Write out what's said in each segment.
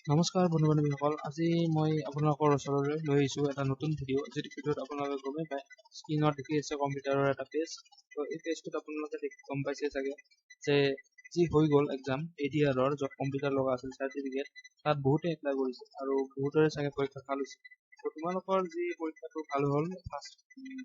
নমস্কাৰ বন্ধু বান্ধৱীসকল, আজি মই আপোনালোকৰ ওচৰলৈ লৈ আহিছোঁ এটা নতুন ভিডিঅ' যিটো ভিডিঅ'ত আপোনালোকে গমেই পায় স্ক্ৰীনত দেখি আছে কম্পিউটাৰৰ এটা পেজ। তো এই পেজটোত আপোনালোকে দেখি গম পাইছে চাগে যে যি হৈ গ'ল এক্সাম ADR য'ত কম্পিউটাৰ লগা আছিল চাৰ্টিফিকেট, তাত বহুতে এপ্লাই কৰিছে আৰু বহুতৰে চাগে পৰীক্ষা ভাল হৈছে। তো তোমালোকৰ যি পৰীক্ষাটো ভাল হ'ল ফাৰ্ষ্ট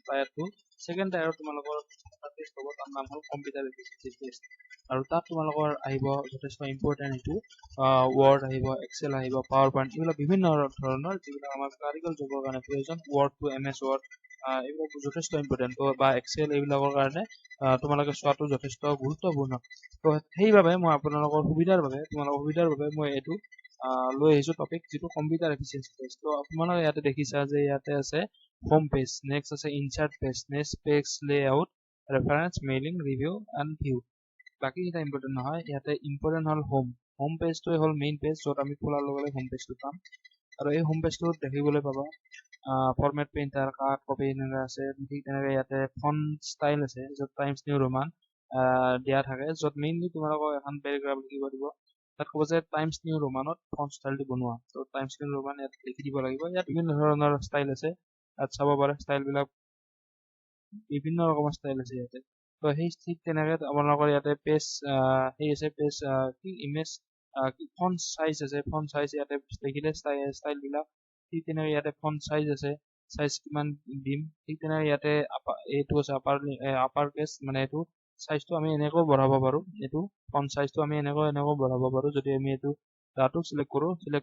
টায়াৰটো, ছেকেণ্ড টায়াৰত তোমালোকৰ এটা টেষ্ট হ'ব, তাৰ নাম হ'ল কম্পিউটাৰ এফিচিয়েঞ্চি টেষ্ট। আৰু তাত তোমালোকৰ আহিব যথেষ্ট ইম্পৰ্টেণ্ট এইটো ৱৰ্ড আহিব, এক্সেল আহিব, পাৱাৰ পইণ্ট, এইবিলাক বিভিন্ন ধৰণৰ যিবিলাক আমাৰ ক্লাৰিকেল জবৰ কাৰণে প্ৰয়োজন, ৱৰ্ডটো MS ৱৰ্ড এইবিলাক যথেষ্ট ইম্পৰ্টেণ্ট বা এক্সেল এইবিলাকৰ কাৰণে তোমালোকে চোৱাটো যথেষ্ট গুৰুত্বপূৰ্ণ। তো সেইবাবে মই আপোনালোকৰ সুবিধাৰ বাবে মই এইটো লৈ আহিছোঁ টপিক, যিটো কম্পিউটাৰ এফিচিয়েঞ্চি টেষ্ট। তো আপোনালোকে ইয়াতে দেখিছা যে ইয়াতে আছে হোম পেজ, নেক্সট আছে insert page, next page layout, reference, mailing, review and view. বাকীকেইটা ইম্পৰ্টেণ্ট নহয়, ইয়াতে ইম্পৰ্টেণ্ট হ'ল হোম পেজটোৱে হ'ল মেইন পেজ, য'ত আমি খোলাৰ লগে লগে হোম পেজটো পাম। আৰু এই হোম পেজটোত দেখিবলৈ পাবা ফৰ্মেট, প্ৰিণ্টাৰ, কাট, কপি এনেকৈ আছে। ঠিক তেনেকৈ ইয়াতে ফন্ট ষ্টাইল আছে, য'ত টাইমছ নিউ ৰোমান দিয়া থাকে, য'ত মেইনলি তোমালোকক এখন পেৰাগ্ৰাফ লিখিব দিব, তাত ক'ব যে টাইমছ নিউ ৰোমানত ফন্ট ষ্টাইলটো বনোৱা। ত' টাইমছ নিউ ৰোমান ইয়াত লিখি দিব লাগিব। ইয়াত বিভিন্ন ধৰণৰ ষ্টাইল আছে, তাত চাব পাৰে ষ্টাইলবিলাক, বিভিন্ন ৰকমৰ ষ্টাইল আছে ইয়াতে। তো সেই ঠিক তেনেকৈ আপোনালোকৰ ইয়াতে পেজ সেই আছে, পেজ কি ইমেজ ফন্ট চাইজ আছে, ফন্ট চাইজ ইয়াতে দেখিলে ষ্টাইলবিলাক। ঠিক তেনেকৈ ইয়াতে ফন্ট চাইজ আছে, চাইজ কিমান দিম। ঠিক তেনেকৈ ইয়াতে এইটো আছে আপাৰ কেছ, মানে এইটো চাইজটো আমি এনেকৈ বঢ়াব পাৰোঁ, এইটো ফন্ট চাইজটো আমি এনেকৈ বঢ়াব পাৰোঁ। যদি আমি এইটো ডাটো চিলেক্ট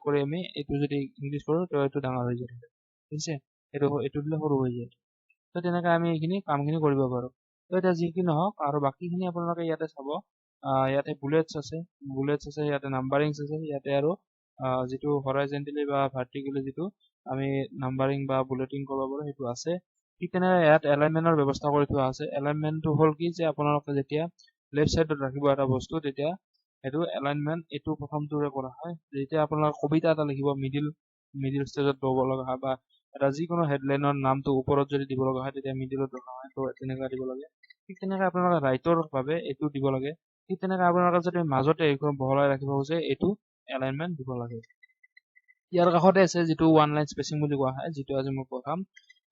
কৰি আমি এইটো যদি ইংলিছ কৰোঁ, তো এইটো ডাঙৰ হৈ যায়, ঠিক আছে। এইটো দিলে সৰু হৈ যায়। তো তেনেকৈ আমি এইখিনি কামখিনি কৰিব পাৰোঁ। তো এতিয়া যি কি নহওক, আৰু বাকীখিনি আপোনালোকে ইয়াতে চাব, ইয়াতে বুলেটছ আছে, ইয়াতে নাম্বাৰিংছ আছে, ইয়াতে আৰু যিটো হৰাইজেণ্টেলি বা ভাৰ্টিকেলি যিটো আমি নাম্বাৰিং বা বুলেটিং কৰিব পাৰোঁ সেইটো আছে। ঠিক তেনেকৈ ইয়াত এলাইনমেণ্টৰ ব্যৱস্থা কৰি থোৱা আছে। এলাইনমেণ্টটো হ'ল কি, যে আপোনালোকে যেতিয়া লেফ্ট ছাইডত ৰাখিব এটা বস্তু, তেতিয়া সেইটো এলাইনমেণ্ট এইটো প্ৰথমটোৰে কৰা হয়। যেতিয়া আপোনালোকে কবিতা এটা লিখিব, মিডিল ষ্টেজত ল'ব লগা হয়, বা এটা যিকোনো হেডলাইনৰ নামটো ওপৰত যদি দিব লগা হয়, তেতিয়া মিডিলত ৰখা হয়, তো তেনেকুৱা দিব লাগে। ঠিক তেনেকৈ আপোনালোকে ৰাইটৰ বাবে এইটো দিব লাগে। ঠিক তেনেকৈ আপোনালোকে যদি মাজতে এইখন বহলাই ৰাখিব খোজে, এইটো এলাইনমেণ্ট দিব লাগে। ইয়াৰ কাষতে আছে যিটো ওৱান লাইন স্পেচিং বুলি কোৱা হয়, যিটো আজি মই পঢ়াম।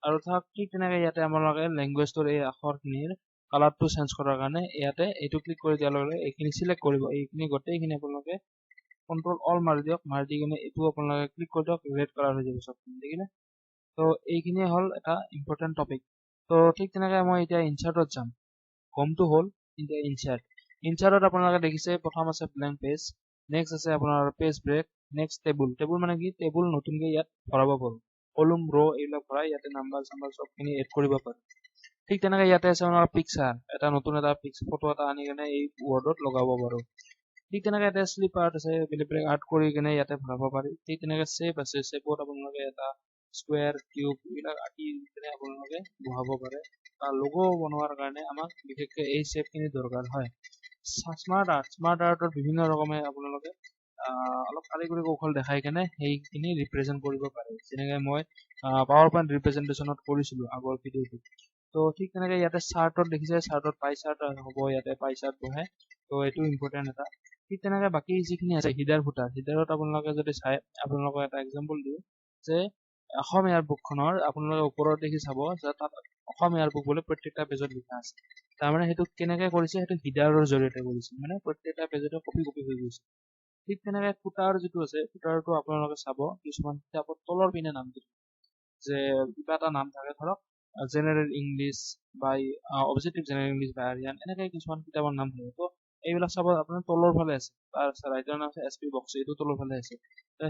আৰু ঠিক তেনেকৈ ইয়াতে আপোনালোকে লেংগুৱেজটোৰ এই আখৰখিনিৰ কালাৰটো চেঞ্জ কৰাৰ কাৰণে ইয়াতে এইটো ক্লিক কৰি দিয়াৰ লগে লগে এইখিনি চিলেক্ট কৰিব। এইখিনি গোটেইখিনি আপোনালোকে কণ্ট্ৰল অল মাৰি দিয়ক, মাৰি দি কিনে এইটো আপোনালোকে ক্লিক কৰি দিয়ক, ৰেড কালাৰ হৈ যাব চবখিনি, দেখিলে। তো এইখিনিয়ে হ'ল এটা ইম্পৰ্টেণ্ট টপিক। তো ঠিক তেনেকৈ মই এতিয়া ইনচাৰ্টত যাম। হোমটো হ'ল এতিয়া ইনচাৰ্টত আপোনালোকে দেখিছে প্ৰথম আছে ব্লেংক পেজ, নেক্সট আছে আপোনাৰ পেজ ব্ৰেক, নেক্সট টেবুল মানে কি, টেবুল নতুনকৈ ইয়াত ভৰাব পাৰোঁ, কলম ৰ' এইবিলাক ভৰাই ইয়াতে নাম্বাৰ চবখিনি এড কৰিব পাৰোঁ। ঠিক তেনেকৈ ইয়াতে আছে আপোনাৰ পিকচাৰ, নতুন এটা ফটো এটা আনি কিনে এই ৱৰ্ডত লগাব পাৰোঁ। ঠিক তেনেকৈ ইয়াতে শ্লিপ আৰ্ট আছে, বেলেগ আৰ্ট কৰি কিনে ইয়াতে ভৰাব পাৰি। ঠিক তেনেকৈ শ্বেপ আছে, শ্বেপত আপোনালোকে এটা স্কুৱেৰ, কিউব এইবিলাক আঁকি কিনে আপোনালোকে বহাব পাৰে। লোগো বনোৱাৰ কাৰণে আমাক বিশেষকৈ এই শ্বেপখিনি দৰকাৰ হয়। স্মাৰ্ট আৰ্টৰ বিভিন্ন ৰকমে আপোনালোকে অলপ কাৰিকৰী কৌশল দেখাই কেনে সেইখিনি ৰিপ্ৰেজেণ্ট কৰিব পাৰে, যেনেকৈ মই পাৱাৰ পইণ্ট ৰিপ্ৰেজেণ্টেশ্যনত কৰিছিলোঁ আগৰ ভিডিঅ'টোত। তো ঠিক তেনেকৈ ইয়াতে চাৰ্টত দেখিছে, চাৰ্টত পাই চাৰ্ট হ'ব, ইয়াতে পাই চাৰ্ট বহে। তো এইটো ইম্পৰ্টেণ্ট এটা। ঠিক তেনেকৈ বাকী যিখিনি আছে হিডাৰত আপোনালোকে যদি চাই, আপোনালোকক এটা এক্সাম্পল দিওঁ যে অসম এয়াৰবুকখনৰ আপোনালোকে ওপৰত দেখি চাব যে তাত অসম এয়াৰবুক বুলি প্ৰত্যেকটা পেজত লিখা আছে। তাৰমানে সেইটো কেনেকৈ কৰিছে, সেইটো হিডাৰৰ জৰিয়তে কৰিছে, মানে প্ৰত্যেকটা পেজতে কপি হৈ গৈছে। ঠিক তেনেকৈ ফুটাৰ যিটো আছে, ফুটাৰটো আপোনালোকে চাব, কিছুমান কিতাপত তলৰ পিনে নামটো যে কিবা এটা নাম থাকে, ধৰক জেনেৰেল ইংলিছ বা অবজেক্টিভ জেনেৰেল ইংলিছ বা আৰিয়ান, এনেকৈ কিছুমান কিতাপৰ নাম থাকে। তো এইবিলাক চাব আপোনাৰ তলৰ ফালে আছে, তাৰ ৰাইটাৰ নাম আছে SP বক্স, এইটো তলৰ ফালে আছে।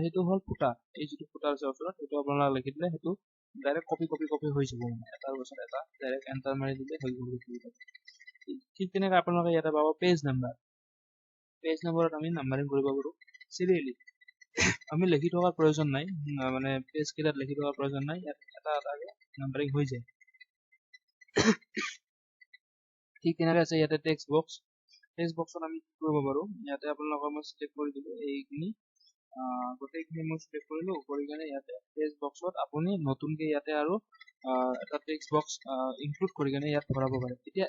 সেইটো হ'ল ফুটাৰ। এই যিটো ফুটাৰ আছে ওচৰত, সেইটো আপোনালোকে লিখি দিলে সেইটো ডাইৰেক্ট কপি হৈ যাব, মানে এটাৰ পাছত এটা ডাইৰেক্ট এণ্টাৰ মাৰি দিলে হৈ গ'ল। ঠিক তেনেকৈ আপোনালোকে ইয়াতে পাব পেজ নাম্বাৰত আমি নাম্বাৰিং কৰিব পাৰোঁ চিৰিয়েলি। আমি লিখি থকাৰ প্ৰয়োজন নাই, মানে পেজ কেইটাত লিখি থকাৰ প্ৰয়োজন নাই, ইয়াত এটা এটাকে নাম্বাৰিং হৈ যায়। ঠিক তেনেকৈ আছে ইয়াতে টেক্সট বক্সত আমি কি কৰিব পাৰোঁ, ইয়াতে আপোনালোকৰ মই চিলেক্ট কৰি দিলোঁ, এইখিনি গোটেইখিনি মই চিলেক্ট কৰিলোঁ, কৰি কিনে ইয়াতে টেক্সট বক্সত আপুনি নতুনকৈ ইয়াতে আৰু এটা টেক্সট বক্স ইনক্লুড কৰি কিনে ইয়াত ভৰাব পাৰে। এতিয়া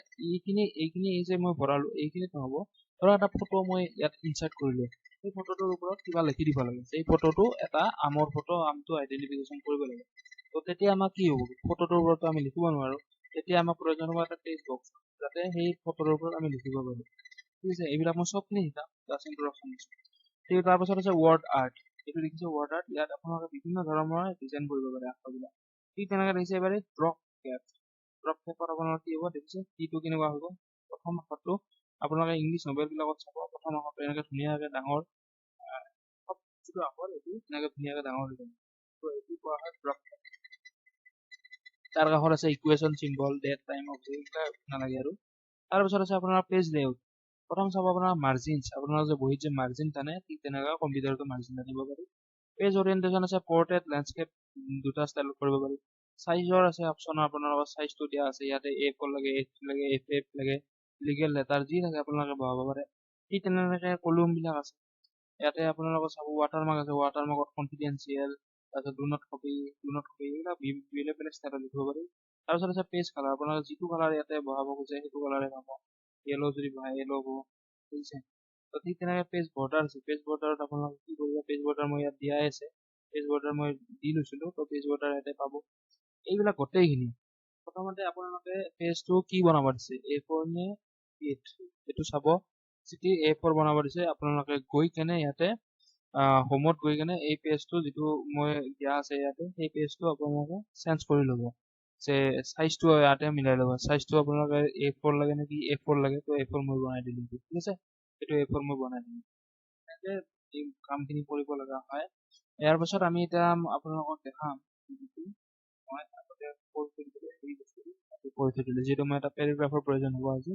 এইখিনি এই যে মই ভৰালোঁ, এইখিনিত নহ'ব, ধৰা এটা ফটো মই ইয়াত ইনচাৰ্ট কৰিলোঁ, সেই ফটোটোৰ ওপৰত কিবা লিখি দিব লাগে, সেই ফটোটো এটা আমৰ ফটো, আমটো আইডেন্টিফিকেশ্যন কৰিব লাগে। তো তেতিয়া আমাৰ কি হ'ব, ফটোটোৰ ওপৰতো আমি লিখিব নোৱাৰো, তেতিয়া আমাৰ প্ৰয়োজন হ'ব এটা টেক্সট বক্স, যাতে সেই ফটোৰ ওপৰত আমি লিখিব পাৰো। ঠিক আছে, এইবিলাক মই চবখিনি শিকাম জাষ্ট ইন্ট্ৰডাকশ্যন দিছোঁ। ঠিক তাৰপাছত আছে ৱৰ্ড আৰ্ট। এইটো দেখিছে ৱৰ্ড আৰ্ট, ইয়াত আপোনালোকে বিভিন্ন ধৰণৰ ডিজাইন কৰিব পাৰে আখৰবিলাক। ঠিক তেনেকৈ দেখিছে এবাৰে ড্ৰপ কেপ। ড্ৰপ কেপত আপোনালোকে কি হ'ব দেখিছে, কিটো কেনেকুৱা হ'ব, প্ৰথম আখৰটো আপোনালোকে ইংলিছ নভেলবিলাকত চাব, প্ৰথম আখৰটো এনেকৈ ধুনীয়াকৈ ডাঙৰ, সব যিটো আখৰ এইটো এনেকৈ ধুনীয়াকৈ ডাঙৰ হৈ যাব। তো এইটো কোৱা হয় ড্ৰপ কেপ। তাৰ কাষত আছে equation symbol, date, time, object, নালাগে আৰু। তাৰপিছত আছে আপোনাৰ পেজ লেআউট। প্ৰথম চাব আপোনাৰ মাৰ্জিনছ, আপোনালোকে যে বহীত যে মাৰ্জিন টানে, ঠিক তেনেকুৱা কম্পিউটাৰতো মাৰ্জিন টানিব পাৰি। পেজ অৰিয়েণ্টেশ্যন আছে, পৰ্ট্ৰেট, লেণ্ডস্কেপ, দুটা ষ্টাইলত কৰিব পাৰি। চাইজৰ আছে অপশ্যন, আপোনালোকৰ চাইজটো দিয়া আছে, ইয়াতে A4 লাগে, A3 লাগে, A5 লাগে, লিগেল লেটাৰ যি লাগে আপোনালোকে বহাব পাৰে। ঠিক তেনেকৈ কলমবিলাক আছে, ইয়াতে আপোনালোকৰ চাব ৱাটাৰমাৰ্ক আছে, ৱাটাৰমাৰ্কত কনফিডেন্সিয়েল, তাৰপিছত ডু নট কপি, এইবিলাক বেলেগ বেলেগ ষ্টাইলত লিখিব পাৰি। তাৰপিছত আছে পেজ কালাৰ, আপোনালোকে যিটো কালাৰ ইয়াতে বহাব খোজে সেইটো কালাৰে পাব, য়েলো যদি বহাই য়েলো হ'ব, ঠিক আছে। তো ঠিক তেনেকৈ পেজ বৰ্ডাৰ আছে, পেজ বৰ্ডাৰত আপোনালোকে কি কৰিব, পেজ বৰ্ডাৰ মই ইয়াত দিয়াই আছে, পেজ বৰ্ডাৰ মই দি লৈছিলোঁ, তো পেজ বৰ্ডাৰ ইয়াতে পাব। এইবিলাক গোটেইখিনি প্ৰথমতে আপোনালোকে পেজটো কি বনাব দিছে, A4 নে A3, এইটো চাব। যদি A4 বনাব দিছে আপোনালোকে গৈ কেনে ইয়াতে হোমত গৈ কেনে এই পেজটো যিটো মই দিয়া আছে ইয়াতে, সেই পেজটো আপোনালোকে চেঞ্জ কৰি ল'ব, যে চাইজটো ইয়াতে মিলাই ল'ব, চাইজটো আপোনালোকে A4 লাগে নেকি, A4 লাগে, তো A4 মই বনাই দিলোঁ, ঠিক আছে, এইটো A4 মই বনাই দিলোঁ। এনেকৈ এই কামখিনি কৰিব লগা হয়। ইয়াৰ পাছত আমি এতিয়া আপোনালোকক দেখাম, মই আগতে কৈ থৈ দিলোঁ এই বস্তুটো, কৈ থৈ দিলোঁ যিহেতু মই এটা পেৰাগ্ৰাফৰ প্ৰয়োজন হ'ব আজি,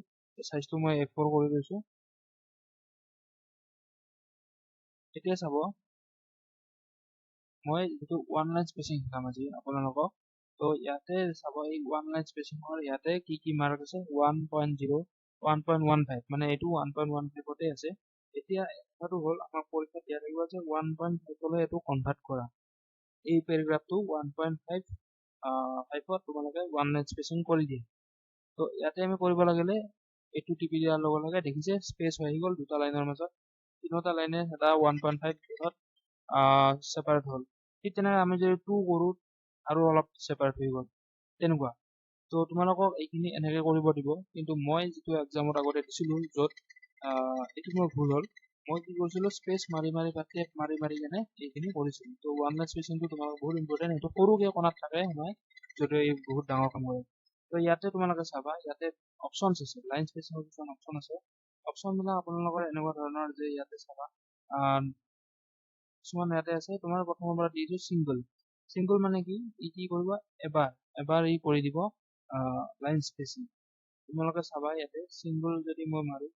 চাইজটো মই A4 কৰি লৈছোঁ। এতিয়া চাব, মই যিটো ওৱান লাইন স্পেচিং শিকাম আজি আপোনালোকক, তো ইয়াতে চাব এই ওৱান লাইন স্পেচিঙৰ ইয়াতে কি কি মাৰ্ক আছে, 1.0, 1.15, মানে এইটো 1.15তে আছে। এতিয়া কথাটো হ'ল আমাৰ পৰীক্ষাত দিয়া থাকিব যে 1.5লৈ এইটো কনভাৰ্ট কৰা, এই পেৰাগ্ৰাফটো 1.5ত তোমালোকে ওৱান লাইন স্পেচিং কৰি দিয়ে। তো ইয়াতে আমি কৰিব লাগিলে এইটো টিপি দিয়াৰ লগে লগে দেখিছে স্পেচ হৈ গ'ল দুটা লাইনৰ মাজত, তিনিটা লাইনে এটা 1.5 ছেপাৰেট হ'ল। ঠিক তেনেকৈ আমি যদি 2 কৰোঁ আৰু অলপ ছেপাৰেট হৈ গ'ল, তেনেকুৱা। তো তোমালোকক এইখিনি এনেকৈ কৰিব দিব, কিন্তু মই যিটো এক্সামত আগতে দিছিলোঁ য'ত এইটো মোৰ ভুল হ'ল, মই কি কৰিছিলোঁ স্পেচ মাৰি মাৰি বা টেপ মাৰি মাৰি কেনে এইখিনি কৰিছিলোঁ। তো ওৱান লাইন স্পেচিংটো তোমালোক বহুত ইম্পৰ্টেণ্ট, সেইটো সৰুকৈ কোণাত থাকে নহয়, যদিও এই বহুত ডাঙৰ কাম কৰে। তো ইয়াতে তোমালোকে চাবা, ইয়াতে অপশ্যনছ আছে, লাইন স্পেচিঙৰ কিছুমান অপশ্যন আছে। অপশ্যনবিলাক আপোনালোকৰ এনেকুৱা ধৰণৰ যে ইয়াতে চাবা, কিছুমান ইয়াতে আছে, তোমাৰ প্ৰথমৰ পৰা দিছোঁ চিংগল। চিংগল মানে কি, ই কি কৰিব, এবাৰ ই কৰি দিব লাইন স্পেচিং। তোমালোকে চাবা ইয়াতে চিংগল যদি মই মাৰোঁ,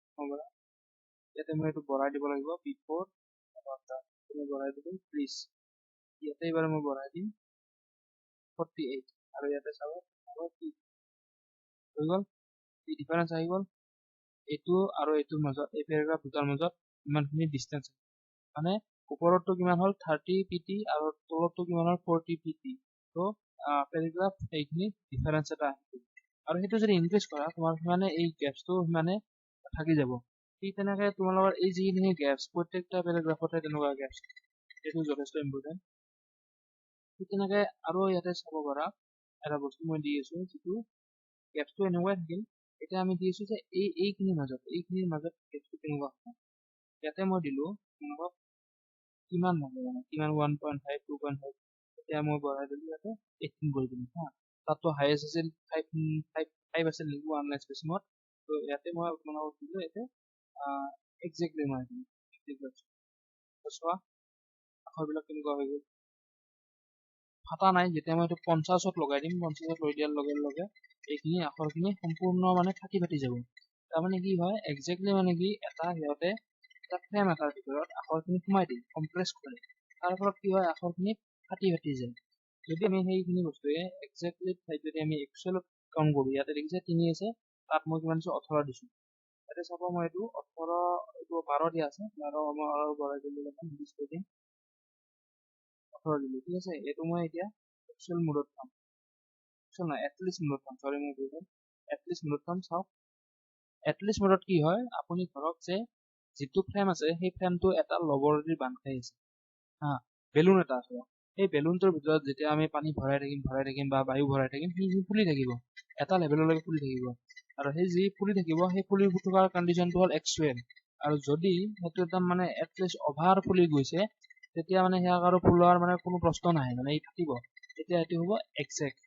ইয়াতে মই এইটো বঢ়াই দিব লাগিব, বিফোৰ বঢ়াই দিলোঁ প্লিজ, ইয়াতে এইবাৰ মই বঢ়াই দিম 48, আৰু ইয়াতে চাব কি হৈ গ'ল, কি ডিফাৰেঞ্চ আহি গ'ল, এইটো আৰু এইটোৰ মাজত, এই পেৰাগ্ৰাফ দুটাৰ মাজত ইমানখিনি ডিষ্টেঞ্চ, মানে ওপৰতটো কিমান হ'ল 30 pt আৰু তলতটো কিমান হ'ল 40 pt। তো পেৰাগ্ৰাফ এইখিনি ডিফাৰেঞ্চ এটা আহিব, আৰু সেইটো যদি ইনক্ৰিজ কৰা তোমাৰ মানে এই গেপছটো মানে থাকি যাব। ঠিক তেনেকৈ তোমালোকৰ এই যিখিনি গেপছ, প্ৰত্যেকটা পেৰাগ্ৰাফতে তেনেকুৱা গেপছ, সেইটো যথেষ্ট ইম্পৰ্টেণ্ট। ঠিক তেনেকৈ আৰু ইয়াতে চাব পাৰা এটা বস্তু মই দি আছোঁ, যিটো গেপছটো এনেকুৱাই থাকিল। এতিয়া আমি দি আছোঁ যে এইখিনিৰ মাজত গেপছটো কেনেকুৱা হ'ব, ইয়াতে মই দিলোঁ তোমালোকক কিমান লাগে, মানে কিমান 1.5, 2.5, এতিয়া মই বঢ়াই দিলোঁ ইয়াতে 18 কৰি দিলোঁ হা, তাততো হাইয়েষ্ট আছিল 5 আছিল ওৱান লাইন স্পেচিঙত। তো ইয়াতে মই আপোনালোকক দিলোঁ ইয়াতে একজেক্টলি মই দিলোঁ, চোৱা আখৰবিলাক কেনেকুৱা হৈ গ'ল, ফাটা নাই। যেতিয়া মই এইটো 50ত লগাই দিম, 50ত লৈ দিয়াৰ লগে লগে এইখিনি আখৰখিনি সম্পূৰ্ণ মানে ফাটি যাব। তাৰমানে কি হয়, একজেক্টলি মানে কি, এটা সিহঁতে এটা ফ্ৰেম এটাৰ ভিতৰত আখৰখিনি সোমাই দিয়ে, কম্প্ৰেছ কৰে, তাৰ ফলত কি হয় আখৰখিনি ফাটি যায়। যদি আমি সেইখিনি বস্তুৱে একজেক্টলি ঠাইত যদি আমি এক্সেলত কাউণ্ট কৰোঁ, ইয়াতে দেখিছে 3 আছে, তাত মই কিমান দিছোঁ 18 দিছোঁ। ইয়াতে চাব মই এইটো 18, এইটো 12 দিয়া আছে, 12 মই আৰু বঢ়াই দিলোঁ, 20 কৰি দিম, 18 দিলোঁ, ঠিক আছে। এইটো মই এতিয়া এক্সেল মোডত পাম, এক্সেল নহয় এটলিষ্ট মোডত পাম, চৰি মই ভুল হ'ল, এটলিষ্ট মোডত পাম, চাওক এটলিষ্ট মোডত কি হয় আপুনি ধৰক যে যিটো ফ্ৰেম আছে সেই ফ্ৰেমটো এটা লবৰেদি বান্ধ খাই আছে হা বেলুন এটা আছে সেই বেলুনটোৰ ভিতৰত যেতিয়া আমি পানী ভৰাই থাকিম বা বায়ু ভৰাই থাকিম সি ফুলি থাকিব এটা লেভেললৈকে ফুলি থাকিব আৰু সেই যি ফুলি থাকিব সেই ফুলি থকাৰ কণ্ডিশ্যনটো হ'ল এক্সুৱেল আৰু যদি সেইটো একদম মানে এটলিষ্ট অভাৰ ফুলি গৈছে তেতিয়া মানে সেয়াক আৰু ফুলোৱাৰ মানে কোনো প্ৰশ্ন নাহে মানে ই থাকিব তেতিয়া এইটো হ'ব এক্সেক্ট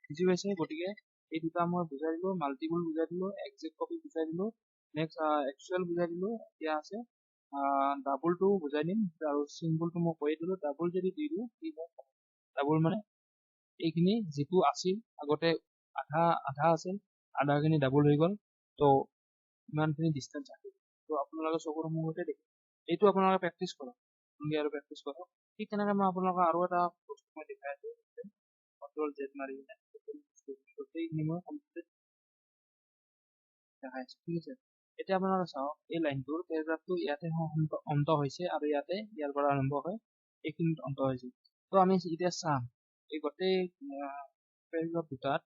বুজি পাইছে গতিকে এই দুটা মই বুজাই দিলো মাল্টিপুল বুজাই দিলো এক্সেক্ট কপি বুজাই দিলো নেক্সট এক্সুৱেল বুজাই দিলো এতিয়া আছে ডাবলটো বুজাই দিম আৰু চিম্বলটো মই কৈ দিলো ডাবল যদি দি দিওঁ কি হয় ডাবল মানে এইখিনি যিটো আছিল আগতে আধা আছিল আধাখিনি ডাবল হৈ গ'ল ত' ইমানখিনি ডিষ্টেঞ্চ আহিল ত' আপোনালোকে চকুৰ সন্মুখতে দেখি এইটো আপোনালোকে প্ৰেক্টিচ কৰক আৰু প্ৰেক্টিচ কৰক ঠিক তেনেকৈ মই আপোনালোকক আৰু এটা বস্তু মই দেখাই আছো কণ্ট্ৰল জেড মাৰি গোটেইখিনি মই কমপ্লিট দেখাই আছো ঠিক আছে এতিয়া আপোনালোকে চাওক এই লাইনটোৰ পেৰাগ্ৰাফটো ইয়াতে অন্ত হৈছে আৰু ইয়াতে ইয়াৰ পৰা আৰম্ভ হয় এইখিনিত অন্ত হৈছে ত' আমি এতিয়া চাম এই গোটেই পেৰাগ্ৰাফ দুটাত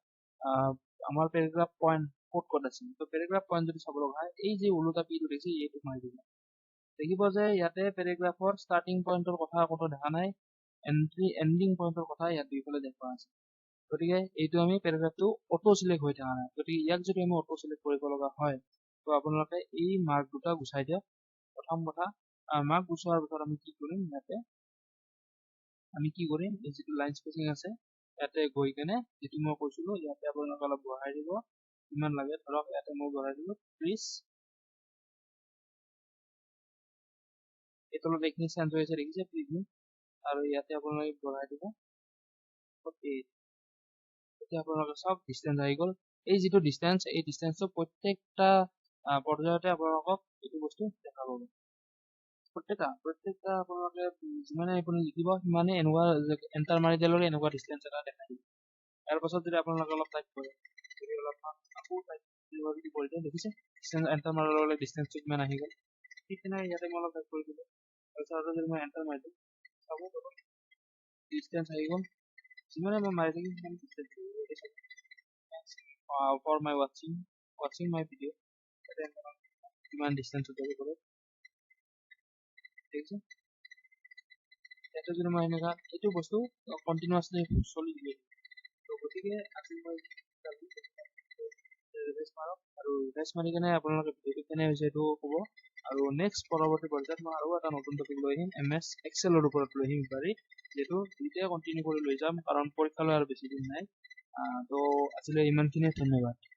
আমাৰ পেৰাগ্ৰাফ পইণ্ট ক'ত আছে ত' পেৰাগ্ৰাফ পইণ্ট যদি চাব লগা হয় এই যে ওলোটা পিটো দেখিছে এইটো মাৰি দিব দেখিব যে ইয়াতে পেৰাগ্ৰাফৰ ষ্টাৰ্টিং পইণ্টৰ কথা ক'তো দেখা নাই এণ্ডিং পইণ্টৰ কথা ইয়াত দুইফালে দেখুওৱা আছে গতিকে এইটো আমি পেৰাগ্ৰাফটো অটো চিলেক্ট হৈ থকা নাই গতিকে ইয়াক যদি আমি অটো চিলেক্ট কৰিব লগা হয় তো আপোনালোকে এই মাৰ্ক দুটা গুচাই দিয়ক প্ৰথম কথা মাৰ্ক গুচোৱাৰ পিছত আমি কি কৰিম ইয়াতে এই যিটো লাইন স্পেচিং আছে ইয়াতে গৈ কেনে যিটো মই কৈছিলো ইয়াতে আপোনালোকে অলপ বঢ়াই দিব কিমান লাগে ধৰক ইয়াতে মই বঢ়াই দিলো 30 এই তলত এইখিনি চেঞ্জ হৈ আছে দেখিছে প্ৰিভিউ আৰু ইয়াতে আপোনালোকে বঢ়াই দিব 48 এতিয়া আপোনালোকে চাওক ডিষ্টেঞ্চ আহি গ'ল এই যিটো ডিষ্টেঞ্চ এই ডিষ্টেঞ্চটো প্ৰত্যেকটা পৰ্যায়তে আপোনালোকক এইটো বস্তু দেখা পাব প্ৰত্যেকটা আপোনালোকে যিমানে আপুনি লিখিব সিমানে এনেকুৱা এণ্টাৰ মাৰি দিলে এনেকুৱা ডিষ্টেঞ্চ এটা দেখাই দিব ইয়াৰ পাছত যদি আপোনালোকে অলপ টাইপ কৰে অলপমান আকৌ টাইপ যদি কৰি দিয়ে দেখিছে ডিষ্টেঞ্চ এণ্টাৰ মাৰাৰ লগে লগে ডিষ্টেঞ্চটো কিমান আহি গ'ল ঠিক তেনেকৈ ইয়াতে মই অলপ টাইপ কৰি দিলোঁ তাৰপিছত যদি মই এণ্টাৰ মাৰি দিওঁ চাব ডিষ্টেঞ্চ আহি গ'ল যিমানে মই মাৰি থাকিম সিমান ডিষ্টেঞ্চ ফৰ মাই ৱাচিং মাই ভিডিঅ' কিমান ডিষ্টেঞ্চত যাব পাৰে ঠিক আছে ইয়াতে যদি মই এনেকুৱা এইটো বস্তু কণ্টিনিউৱাছলি চলি দিয়ে তো গতিকে আজি মই ৰিভাইজ মাৰক আৰু ৰিভাইজ মাৰি কেনে আপোনালোকে ভিডিঅ'টো কেনে হৈছে এইটো ক'ব আৰু নেক্সট পৰৱৰ্তী পৰ্যায়ত মই আৰু এটা নতুন টপিক লৈ আহিম MS এক্সেলৰ ওপৰত লৈ আহিম পাৰি যিহেতু দুইটাই কণ্টিনিউ কৰি লৈ যাম কাৰণ পৰীক্ষালৈ আৰু বেছি দিন নাই তো আজিলৈ ইমানখিনিয়ে ধন্যবাদ